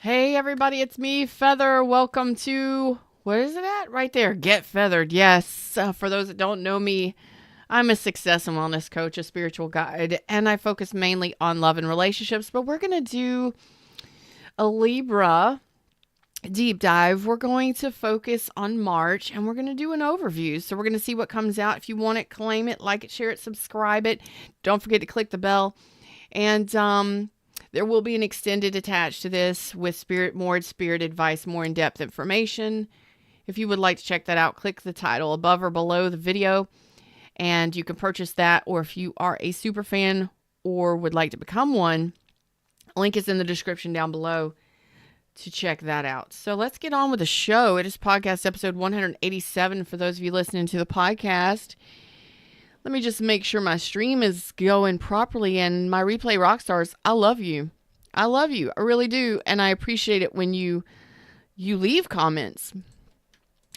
Hey everybody, it's me, Feather. Welcome to, what is it at? Right there, Get Feathered. Yes, for those that don't know me, I'm a success and wellness coach, a spiritual guide, and I focus mainly on love and relationships. But we're going to do a Libra deep dive. We're going to focus on March and we're going to do an overview. So we're going to see what comes out. If you want it, claim it, like it, share it, subscribe it. Don't forget to click the bell. And there will be an extended attached to this with more spirit advice, more in-depth information. If you would like to check that out, click the title above or below the video and you can purchase that. Or if you are a super fan or would like to become one, link is in the description down below to check that out. So let's get on with the show. It is podcast episode 187 for those of you listening to the podcast. Let me just make sure my stream is going properly. And my replay rock stars, I love you. I love you. I really do. And I appreciate it when you leave comments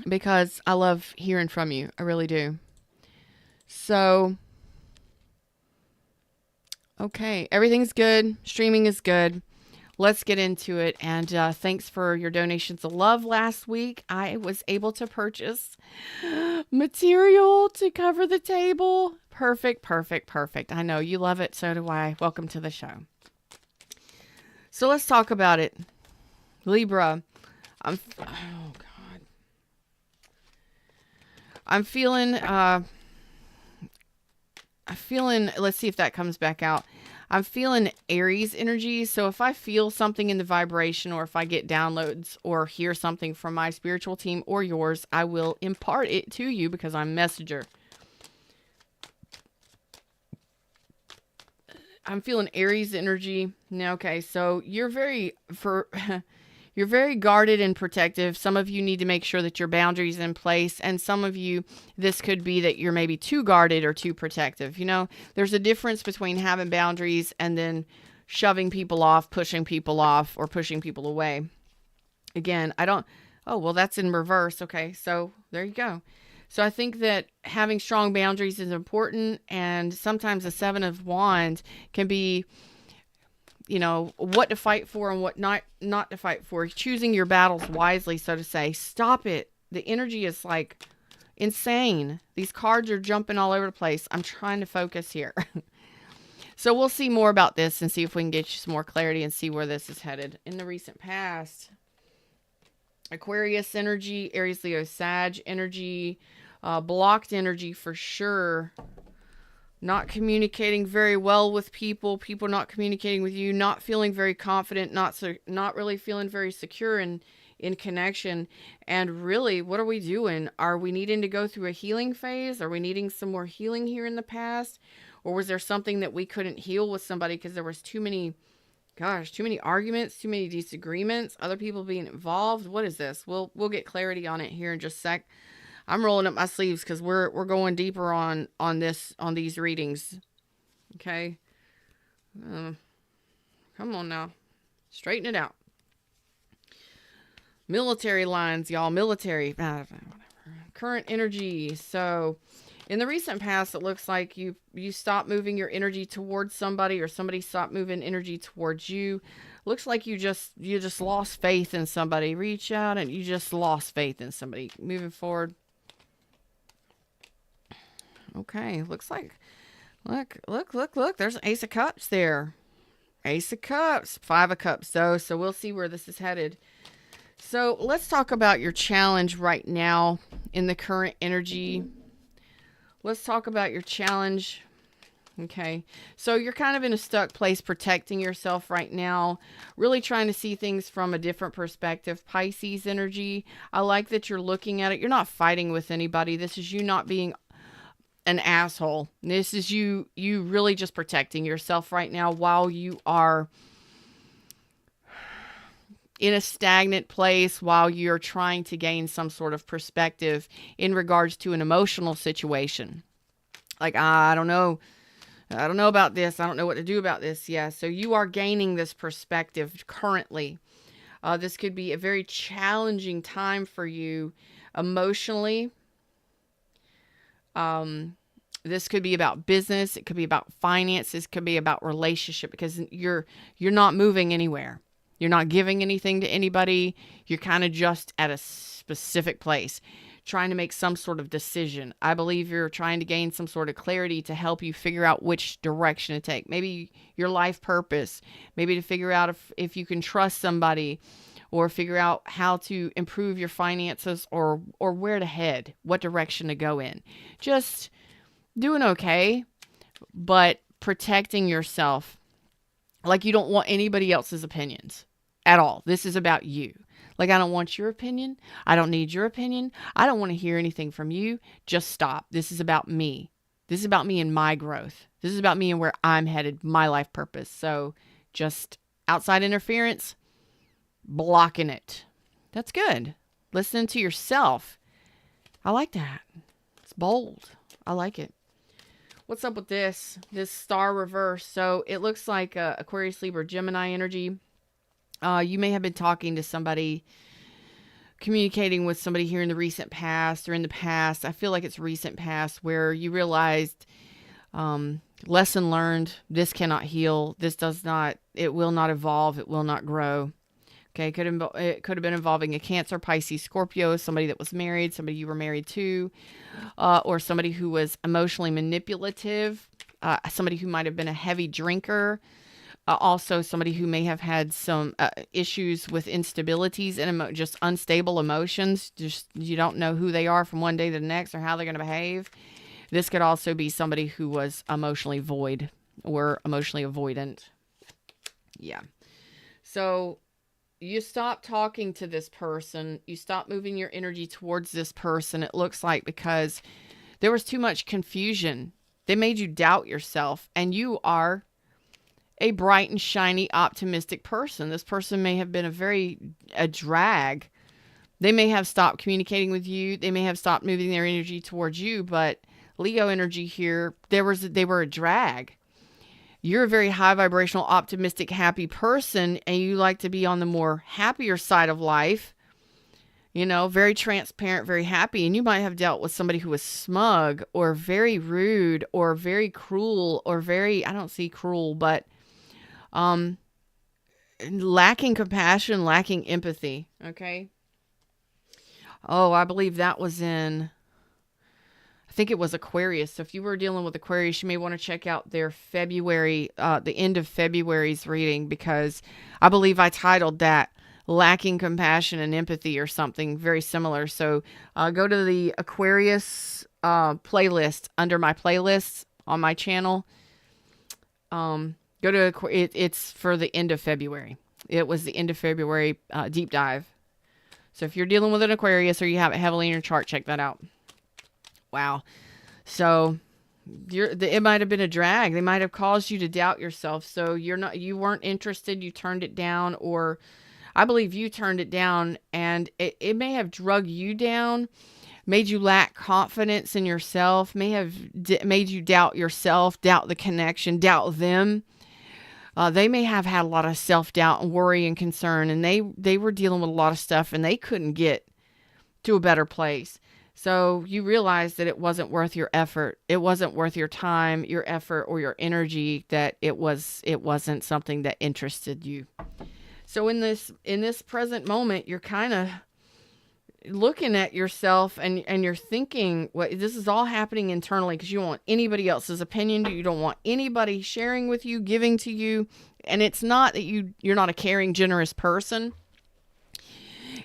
because I love hearing from you. I really do. So, okay. Everything's good. Streaming is good. Let's get into it. And thanks for your donations of love last week. I was able to purchase material to cover the table. Perfect, perfect, perfect. I know you love it. So do I. Welcome to the show. So let's talk about it. Libra. I'm feeling, let's see if that comes back out. I'm feeling Aries energy. So if I feel something in the vibration or if I get downloads or hear something from my spiritual team or yours, I will impart it to you because I'm messenger. I'm feeling Aries energy. Now, okay, so you're very guarded and protective. Some of you need to make sure that your boundaries in place. And some of you, this could be that you're maybe too guarded or too protective. You know, there's a difference between having boundaries and then shoving people off, pushing people off, or pushing people away. Again, oh, well, that's in reverse. Okay, so there you go. So I think that having strong boundaries is important. And sometimes the Seven of Wands can be, you know, what to fight for and what not to fight for. Choosing your battles wisely, so to say. Stop it. The energy is like insane. These cards are jumping all over the place. I'm trying to focus here. So we'll see more about this and see if we can get you some more clarity and see where this is headed. In the recent past, Aquarius energy, Aries, Leo, Sag energy, blocked energy for sure. Not communicating very well with people not communicating with you, not feeling very confident, not really feeling very secure in connection. And really, what are we doing? Are we needing to go through a healing phase? Are we needing some more healing here in the past? Or was there something that we couldn't heal with somebody because there was too many arguments, too many disagreements, other people being involved? What is this? We'll get clarity on it here in just a sec. I'm rolling up my sleeves because we're going deeper on these readings. Okay. Come on now. Straighten it out. Military lines, y'all. Military. Whatever. Current energy. So in the recent past, it looks like you stopped moving your energy towards somebody or somebody stopped moving energy towards you. Looks like you just lost faith in somebody. Reach out and you just lost faith in somebody. Moving forward. Okay, looks like, look, there's an Ace of Cups there. Ace of Cups, Five of Cups, though, so we'll see where this is headed. So let's talk about your challenge right now in the current energy. Let's talk about your challenge. Okay, so you're kind of in a stuck place protecting yourself right now, really trying to see things from a different perspective. Pisces energy, I like that you're looking at it. You're not fighting with anybody. This is you not being an asshole. This is you really just protecting yourself right now while you are in a stagnant place, while you're trying to gain some sort of perspective in regards to an emotional situation. Like, I don't know about this. I don't know what to do about this. Yeah. So you are gaining this perspective currently. This could be a very challenging time for you emotionally. This could be about business. It could be about finances. It could be about relationship because you're not moving anywhere. You're not giving anything to anybody. You're kind of just at a specific place, trying to make some sort of decision. I believe you're trying to gain some sort of clarity to help you figure out which direction to take. Maybe your life purpose, maybe to figure out if you can trust somebody, or figure out how to improve your finances, or where to head, what direction to go in. Just doing okay, but protecting yourself. Like you don't want anybody else's opinions at all. This is about you. Like, I don't want your opinion. I don't need your opinion. I don't want to hear anything from you. Just stop. This is about me. This is about me and my growth. This is about me and where I'm headed, my life purpose. So just outside interference, blocking it. That's good. Listen to yourself. I like that. It's bold. I like it. What's up with this star reverse? So it looks like Aquarius, Libra, Gemini energy. You may have been talking to somebody, communicating with somebody here in the recent past or in the past. I feel like it's recent past where you realized, lesson learned, this cannot heal. It will not evolve. It will not grow. Okay. It could have been involving a Cancer, Pisces, Scorpio, somebody that was married, somebody you were married to, or somebody who was emotionally manipulative, somebody who might have been a heavy drinker. Also, somebody who may have had some issues with instabilities and just unstable emotions. Just you don't know who they are from one day to the next or how they're going to behave. This could also be somebody who was emotionally void or emotionally avoidant. Yeah. So you stop talking to this person. You stop moving your energy towards this person, it looks like, because there was too much confusion. They made you doubt yourself, and you are a bright and shiny, optimistic person. This person may have been a drag. They may have stopped communicating with you. They may have stopped moving their energy towards you, but Leo energy here, they were a drag. You're a very high vibrational, optimistic, happy person, and you like to be on the more happier side of life. Very transparent, very happy. And you might have dealt with somebody who was smug or very rude or very cruel or I don't see cruel, but lacking compassion, lacking empathy. Okay. Oh, I believe that was I think it was Aquarius. So if you were dealing with Aquarius, you may want to check out their February, the end of February's reading, because I believe I titled that Lacking Compassion and Empathy or something very similar. So go to the Aquarius playlist under my playlists on my channel. Go to it's for the end of February. It was the end of February deep dive. So if you're dealing with an Aquarius or you have it heavily in your chart, check that out. Wow. So it might have been a drag. They might have caused you to doubt yourself. So you weren't interested. You turned it down, or I believe you turned it down, and it may have drug you down, made you lack confidence in yourself, may have made you doubt yourself, doubt the connection, doubt them. They may have had a lot of self-doubt and worry and concern, and they were dealing with a lot of stuff, and they couldn't get to a better place. So you realized that it wasn't worth your effort. It wasn't worth your time, your effort, or your energy, that it wasn't something that interested you. So in this present moment, you're kind of looking at yourself and you're thinking, well, this is all happening internally because you don't want anybody else's opinion. You don't want anybody sharing with you, giving to you. And it's not that you're not a caring, generous person.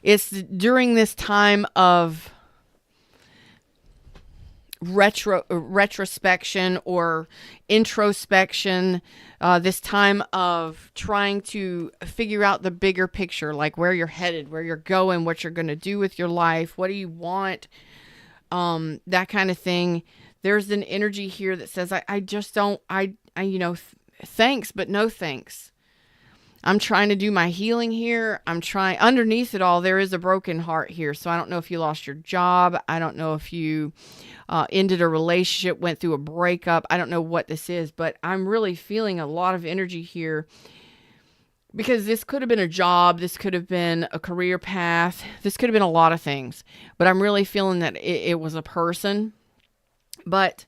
It's during this time of retrospection or introspection, this time of trying to figure out the bigger picture, like where you're headed, where you're going, what you're going to do with your life, what do you want, that kind of thing. There's an energy here that says, I just don't, thanks, but no thanks. I'm trying to do my healing here. Underneath it all, there is a broken heart here. So I don't know if you lost your job. I don't know if you ended a relationship, went through a breakup. I don't know what this is, but I'm really feeling a lot of energy here, because this could have been a job. This could have been a career path. This could have been a lot of things, but I'm really feeling that it was a person. But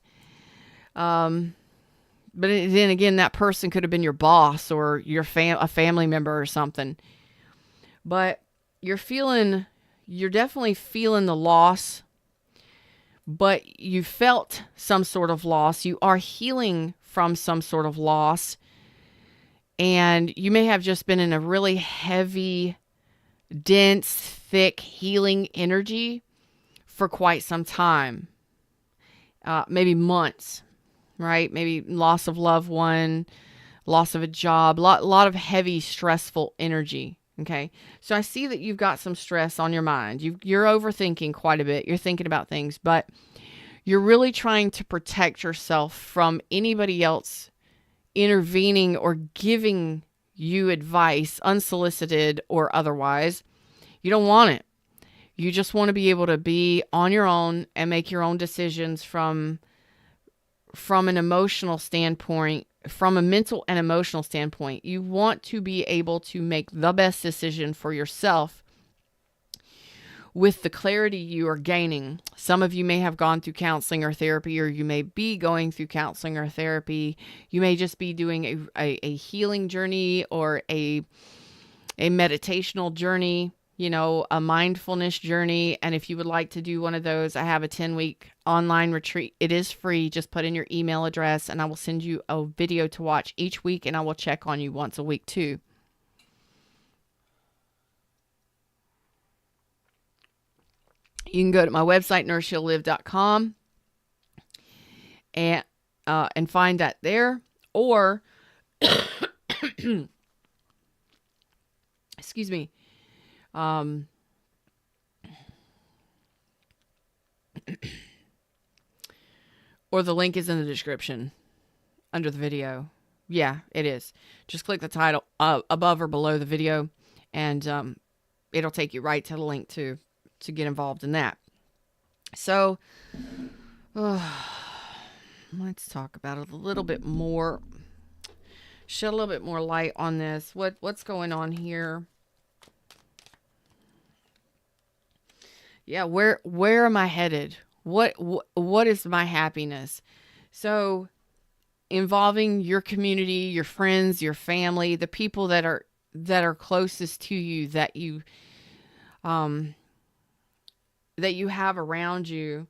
But then again, that person could have been your boss or your a family member or something. But you're definitely feeling the loss, but you felt some sort of loss. You are healing from some sort of loss. And you may have just been in a really heavy, dense, thick healing energy for quite some time. Maybe months, right? Maybe loss of loved one, loss of a job, lot of heavy, stressful energy. Okay. So I see that you've got some stress on your mind. You're overthinking quite a bit. You're thinking about things, but you're really trying to protect yourself from anybody else intervening or giving you advice, unsolicited or otherwise. You don't want it. You just want to be able to be on your own and make your own decisions from an emotional standpoint, from a mental and emotional standpoint. You want to be able to make the best decision for yourself with the clarity you are gaining. Some of you may have gone through counseling or therapy, or you may be going through counseling or therapy. You may just be doing a healing journey or a meditational journey, a mindfulness journey. And if you would like to do one of those, I have a 10-week online retreat. It is free. Just put in your email address and I will send you a video to watch each week, and I will check on you once a week too. You can go to my website, nourishheallive.com, and find that there, or excuse me, or the link is in the description under the video. Yeah, it is. Just click the title above or below the video, and it'll take you right to the link to get involved in that. So, let's talk about it a little bit more. Shed a little bit more light on this. What's going on here? Yeah, where am I headed? What is my happiness? So, involving your community, your friends, your family, the people that are closest to you, that you have around you.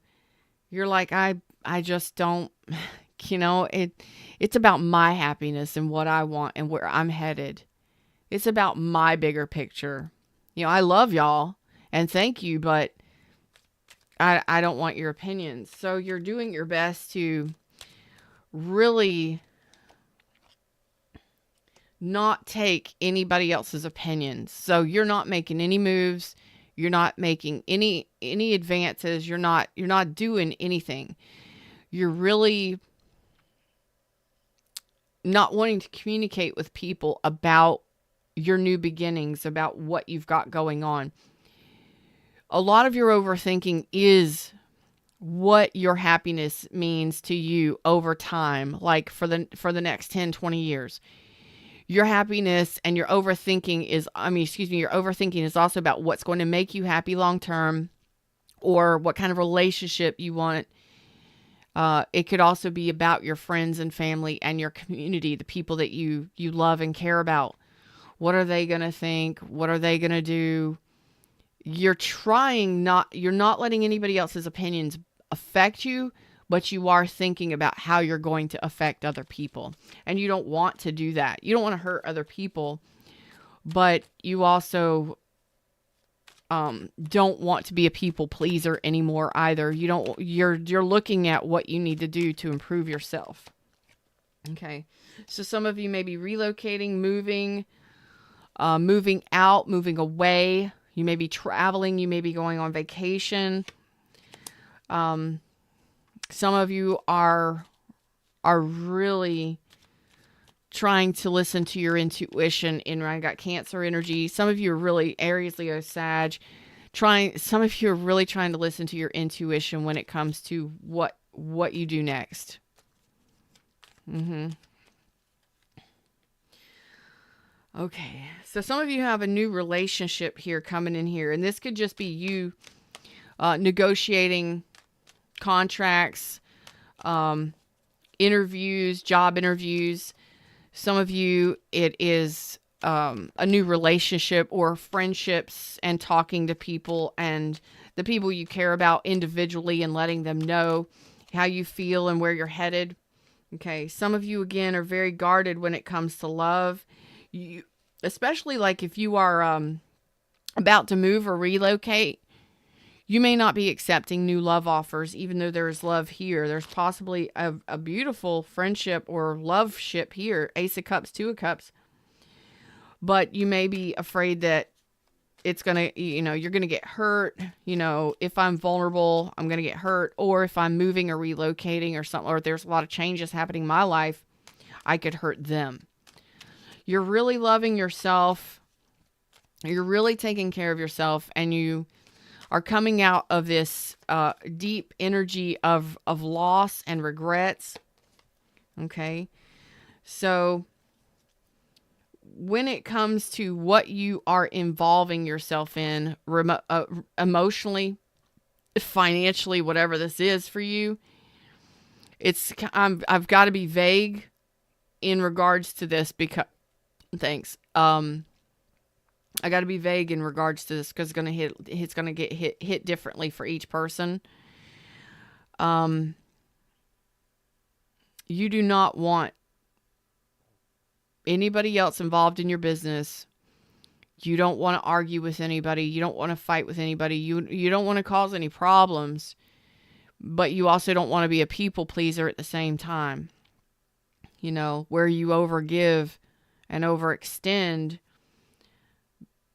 You're like, I just don't, it's about my happiness and what I want and where I'm headed. It's about my bigger picture. I love y'all and thank you, but I don't want your opinions. So you're doing your best to really not take anybody else's opinions. So you're not making any moves. You're not making any advances. You're not doing anything. You're really not wanting to communicate with people about your new beginnings, about what you've got going on. A lot of your overthinking is what your happiness means to you over time, like for the next 10, 20 years. Your happiness and your overthinking your overthinking is also about what's going to make you happy long term, or what kind of relationship you want. It could also be about your friends and family and your community, the people that you love and care about. What are they going to think? What are they going to do? You're not letting anybody else's opinions affect you, but you are thinking about how you're going to affect other people. And you don't want to do that. You don't want to hurt other people, but you also don't want to be a people pleaser anymore either. You're looking at what you need to do to improve yourself. Okay. So some of you may be relocating, moving out, moving away. You may be traveling. You may be going on vacation. Some of you are really trying to listen to your intuition. I got Cancer energy. Some of you are really Aries, Leo, Sag. Some of you are really trying to listen to your intuition when it comes to what you do next. Okay, so some of you have a new relationship here coming in here, and this could just be you negotiating contracts, interviews, job interviews. Some of you, it is a new relationship or friendships and talking to people and the people you care about individually and letting them know how you feel and where you're headed. Okay. Some of you, again, are very guarded when it comes to love. You, especially like if you are about to move or relocate, you may not be accepting new love offers, even though there is love here. There's possibly a beautiful friendship or love ship here. Ace of Cups, Two of Cups. But you may be afraid that it's going to, you're going to get hurt. If I'm vulnerable, I'm going to get hurt. Or if I'm moving or relocating or something, or there's a lot of changes happening in my life, I could hurt them. You're really loving yourself. You're really taking care of yourself, and you are coming out of this deep energy of loss and regrets. Okay. So when it comes to what you are involving yourself in, emotionally, financially, whatever this is for you, I've got to be vague in regards to this because, thanks. I got to be vague in regards to this because it's going to get hit differently for each person. You do not want anybody else involved in your business. You don't want to argue with anybody. You don't want to fight with anybody. You don't want to cause any problems, but you also don't want to be a people pleaser at the same time. Where you overgive and overextend,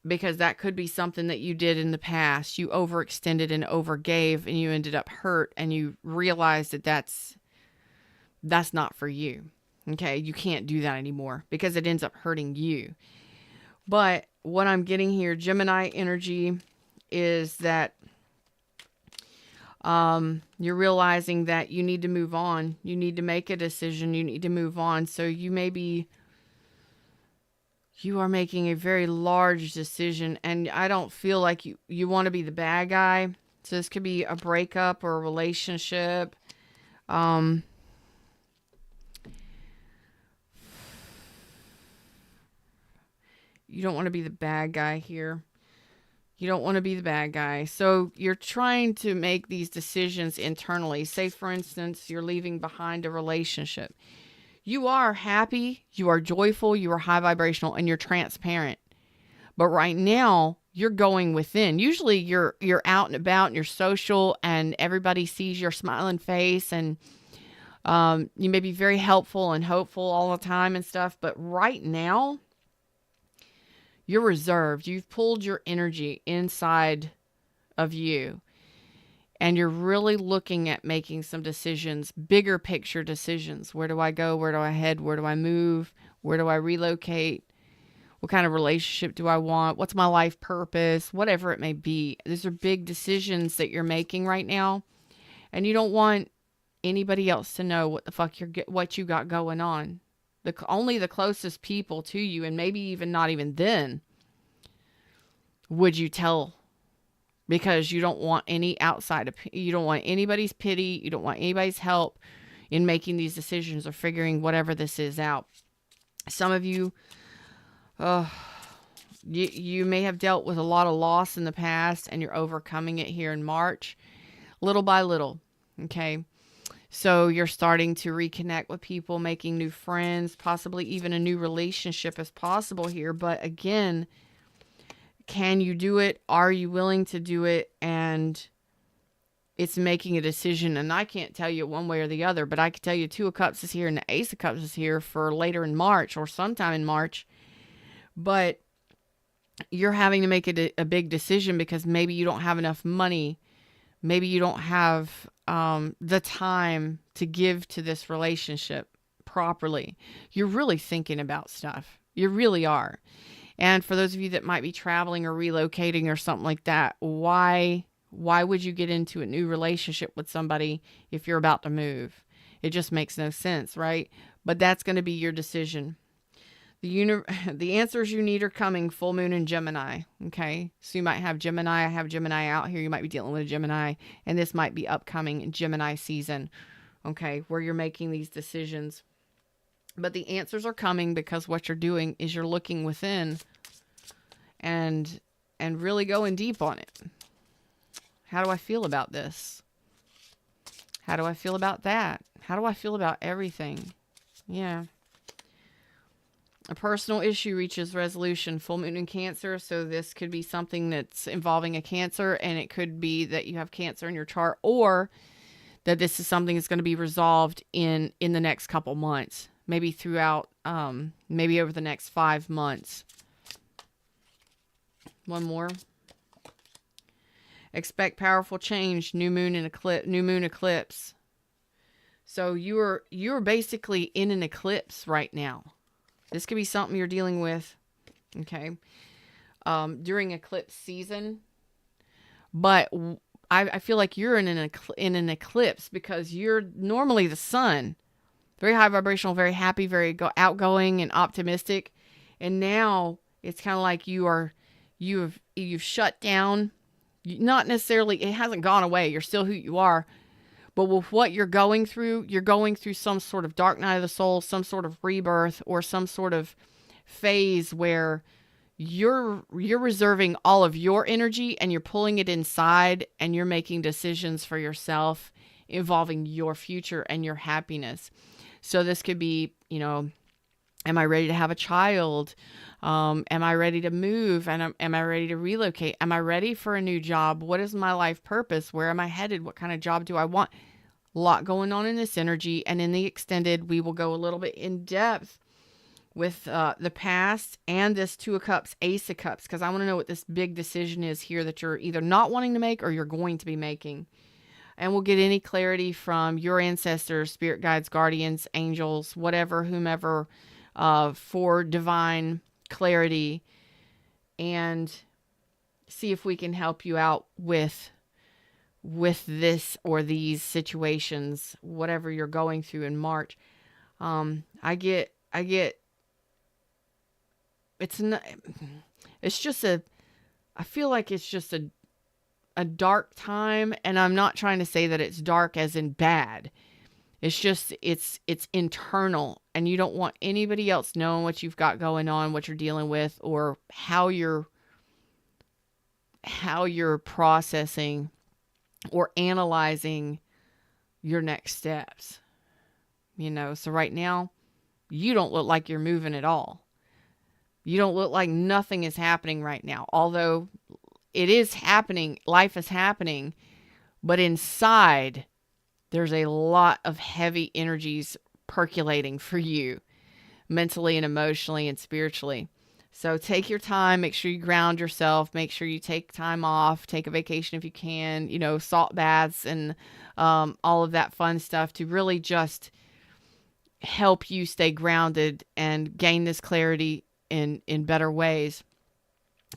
because that could be something that you did in the past. You overextended and overgave, and you ended up hurt, and you realized that that's not for you. Okay, you can't do that anymore because it ends up hurting you. But what I'm getting here, Gemini energy, is that you're realizing that you need to move on. You need to make a decision. You need to move on. So you are making a very large decision, and I don't feel like you want to be the bad guy. So this could be a breakup or a relationship. You don't want to be the bad guy here. You don't want to be the bad guy. So you're trying to make these decisions internally. Say, for instance, you're leaving behind a relationship. You are happy, you are joyful, you are high vibrational, and you're transparent. But right now, you're going within. Usually you're out and about and you're social and everybody sees your smiling face, and you may be very helpful and hopeful all the time and stuff. But right now, you're reserved. You've pulled your energy inside of you. And you're really looking at making some decisions, bigger picture decisions. Where do I go? Where do I head? Where do I move? Where do I relocate? What kind of relationship do I want? What's my life purpose? Whatever it may be. These are big decisions that you're making right now. And you don't want anybody else to know what the fuck what you got going on. Only the closest people to you, and maybe even not even then, would you tell, because you don't want any you don't want anybody's pity. You don't want anybody's help in making these decisions or figuring whatever this is out. Some of you, you may have dealt with a lot of loss in the past, and you're overcoming it here in March, little by little. Okay. So you're starting to reconnect with people, making new friends, possibly even a new relationship is possible here. But again, can you do it? Are you willing to do it? And it's making a decision. And I can't tell you one way or the other, but I can tell you Two of Cups is here and the Ace of Cups is here for later in March or sometime in March. But you're having to make a big decision because maybe you don't have enough money. Maybe you don't have the time to give to this relationship properly. You're really thinking about stuff. You really are. And for those of you that might be traveling or relocating or something like that, why would you get into a new relationship with somebody if you're about to move? It just makes no sense, right? But that's going to be your decision. The answers you need are coming, full moon in Gemini, okay? So you might have Gemini. I have Gemini out here. You might be dealing with a Gemini, and this might be upcoming Gemini season okay, where you're making these decisions. But the answers are coming because what you're doing is you're looking within and really going deep on it. How do I feel about this? How do I feel about that? How do I feel about everything? Yeah. A personal issue reaches resolution. Full moon in Cancer. So this could be something that's involving a Cancer, and it could be that you have Cancer in your chart, or that this is something that's going to be resolved in the next couple months, maybe throughout, maybe over the next 5 months. One more. Expect powerful change. New moon eclipse. So you're basically in an eclipse right now. This could be something you're dealing with, okay, during eclipse season. But I feel like you're in an eclipse because you're normally the sun. Very high vibrational, very happy, very outgoing and optimistic. And now it's kind of like you've shut down. Not necessarily, it hasn't gone away. You're still who you are. But with what you're going through some sort of dark night of the soul, some sort of rebirth, or some sort of phase where you're reserving all of your energy and you're pulling it inside, and you're making decisions for yourself involving your future and your happiness. So this could be, am I ready to have a child? Am I ready to move? And am I ready to relocate? Am I ready for a new job? What is my life purpose? Where am I headed? What kind of job do I want? A lot going on in this energy. And in the extended, we will go a little bit in depth with the past and this Two of Cups, Ace of Cups, because I want to know what this big decision is here that you're either not wanting to make or you're going to be making. And we'll get any clarity from your ancestors, spirit guides, guardians, angels, whatever, whomever, for divine clarity, and see if we can help you out with this or these situations, whatever you're going through in March. I get I feel like it's just a dark time, and I'm not trying to say that it's dark as in bad. It's just, it's internal, and you don't want anybody else knowing what you've got going on, what you're dealing with, or how you're processing or analyzing your next steps. So right now, you don't look like you're moving at all. You don't look like nothing is happening right now. Although it is happening, life is happening, but inside, there's a lot of heavy energies percolating for you, mentally and emotionally and spiritually. So take your time, make sure you ground yourself, make sure you take time off, take a vacation if you can, salt baths and all of that fun stuff to really just help you stay grounded and gain this clarity in better ways,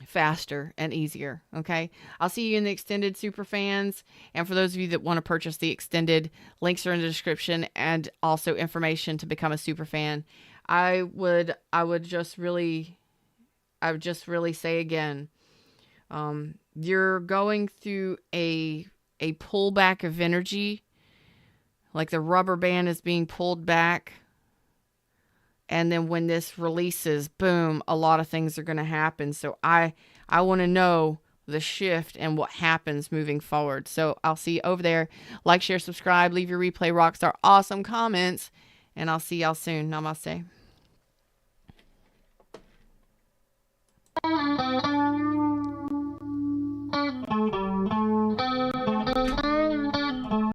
faster and easier. Okay. I'll see you in the extended, super fans. And for those of you that want to purchase the extended, links are in the description, and also information to become a super fan. I would just really say again, you're going through a pullback of energy, like the rubber band is being pulled back. And then when this releases, boom, a lot of things are going to happen. So I want to know the shift and what happens moving forward. So I'll see you over there. Like, share, subscribe, leave your replay rockstar awesome comments, and I'll see y'all soon. Namaste.